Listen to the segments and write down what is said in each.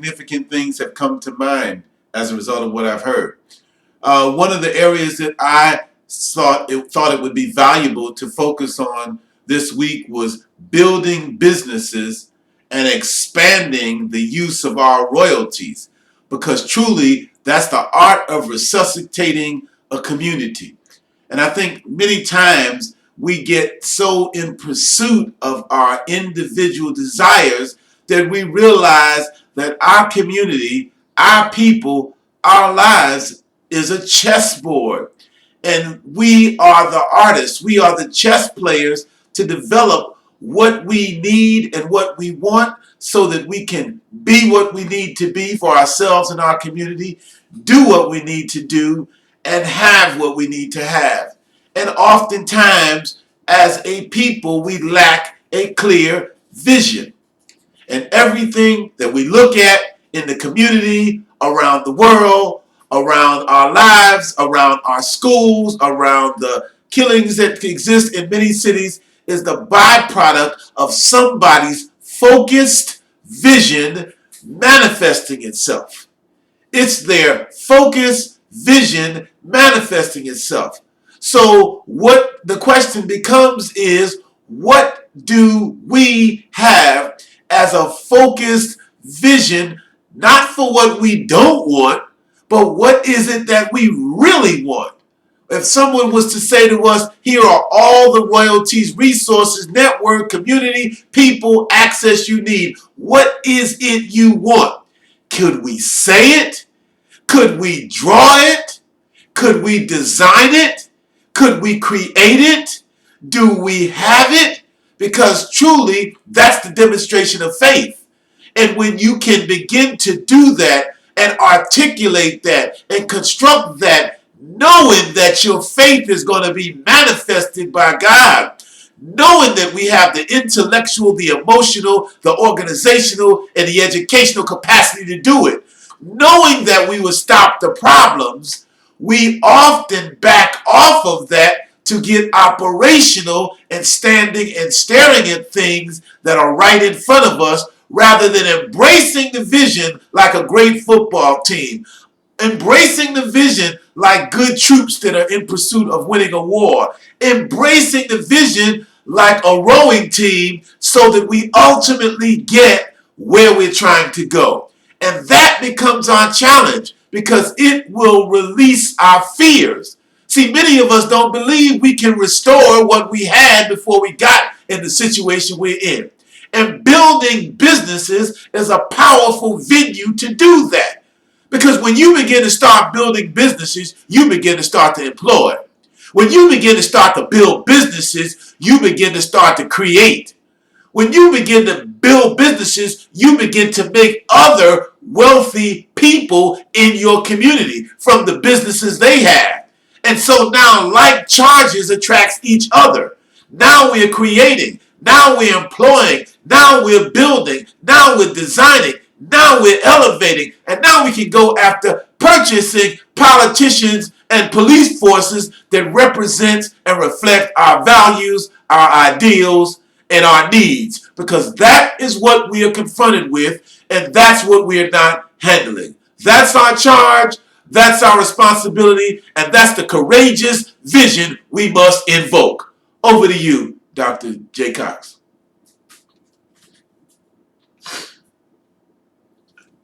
significant things have come to mind as a result of what I've heard. One of the areas that I thought it would be valuable to focus on this week was building businesses and expanding the use of our royalties, because truly that's the art of resuscitating a community. And I think many times we get so in pursuit of our individual desires that we realize that our community, our people, our lives is a chessboard. And we are the artists, we are the chess players to develop what we need and what we want so that we can be what we need to be for ourselves and our community, do what we need to do, and have what we need to have. And oftentimes, as a people, we lack a clear vision. And everything that we look at in the community, around the world, around our lives, around our schools, around the killings that exist in many cities is the byproduct of somebody's focused vision manifesting itself. It's their focused vision manifesting itself. So what the question becomes is, what do we have as a focused vision, not for what we don't want, but what is it that we really want? If someone was to say to us, here are all the royalties, resources, network, community, people, access you need, what is it you want? Could we say it? Could we draw it? Could we design it? Could we create it? Do we have it? Because truly, that's the demonstration of faith. And when you can begin to do that and articulate that and construct that, knowing that your faith is going to be manifested by God, knowing that we have the intellectual, the emotional, the organizational, and the educational capacity to do it, knowing that we will stop the problems, we often back off of that to get operational and standing and staring at things that are right in front of us rather than embracing the vision like a great football team, embracing the vision like good troops that are in pursuit of winning a war, embracing the vision like a rowing team so that we ultimately get where we're trying to go. And that becomes our challenge because it will release our fears. See, many of us don't believe we can restore what we had before we got in the situation we're in. And building businesses is a powerful venue to do that. Because when you begin to start building businesses, you begin to start to employ. When you begin to start to build businesses, you begin to start to create. When you begin to build businesses, you begin to make other wealthy people in your community from the businesses they have. And so now like charges attracts each other. Now we're creating. Now we're employing. Now we're building. Now we're designing. Now we're elevating. And now we can go after purchasing politicians and police forces that represent and reflect our values, our ideals, and our needs, because that is what we are confronted with, and that's what we are not handling. That's our charge, that's our responsibility, and that's the courageous vision we must invoke. Over to you, Dr. J. Cox.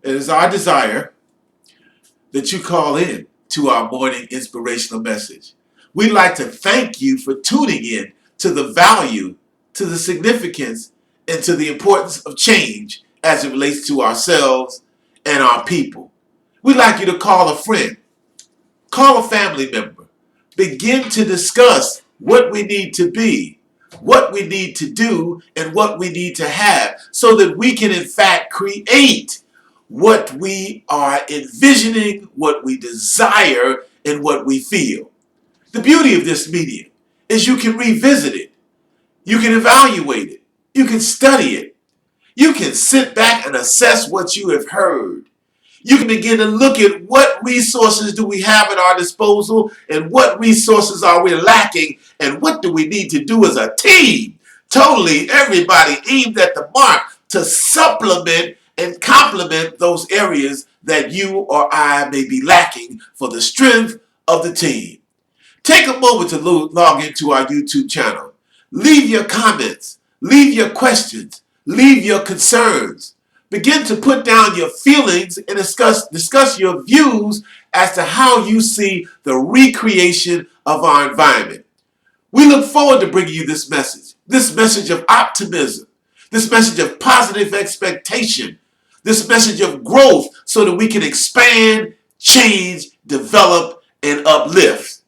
It is our desire that you call in to our morning inspirational message. We'd like to thank you for tuning in to the value, to the significance, and to the importance of change as it relates to ourselves and our people. We'd like you to call a friend, call a family member, begin to discuss what we need to be, what we need to do, and what we need to have so that we can in fact create what we are envisioning, what we desire, and what we feel. The beauty of this medium is you can revisit it. You can evaluate it. You can study it. You can sit back and assess what you have heard. You can begin to look at what resources do we have at our disposal and what resources are we lacking and what do we need to do as a team. Totally everybody aimed at the mark to supplement and complement those areas that you or I may be lacking for the strength of the team. Take a moment to log into our YouTube channel. Leave your comments, leave your questions, leave your concerns. Begin to put down your feelings and discuss your views as to how you see the recreation of our environment. We look forward to bringing you this message of optimism, this message of positive expectation, this message of growth so that we can expand, change, develop, and uplift.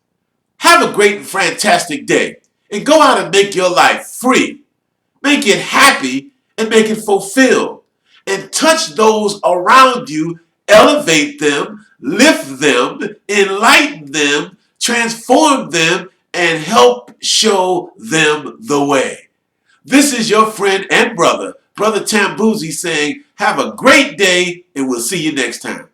Have a great and fantastic day and go out and make your life free. Make it happy and make it fulfilled. And touch those around you, elevate them, lift them, enlighten them, transform them, and help show them the way. This is your friend and brother, Brother Tambuzi, saying, have a great day and we'll see you next time.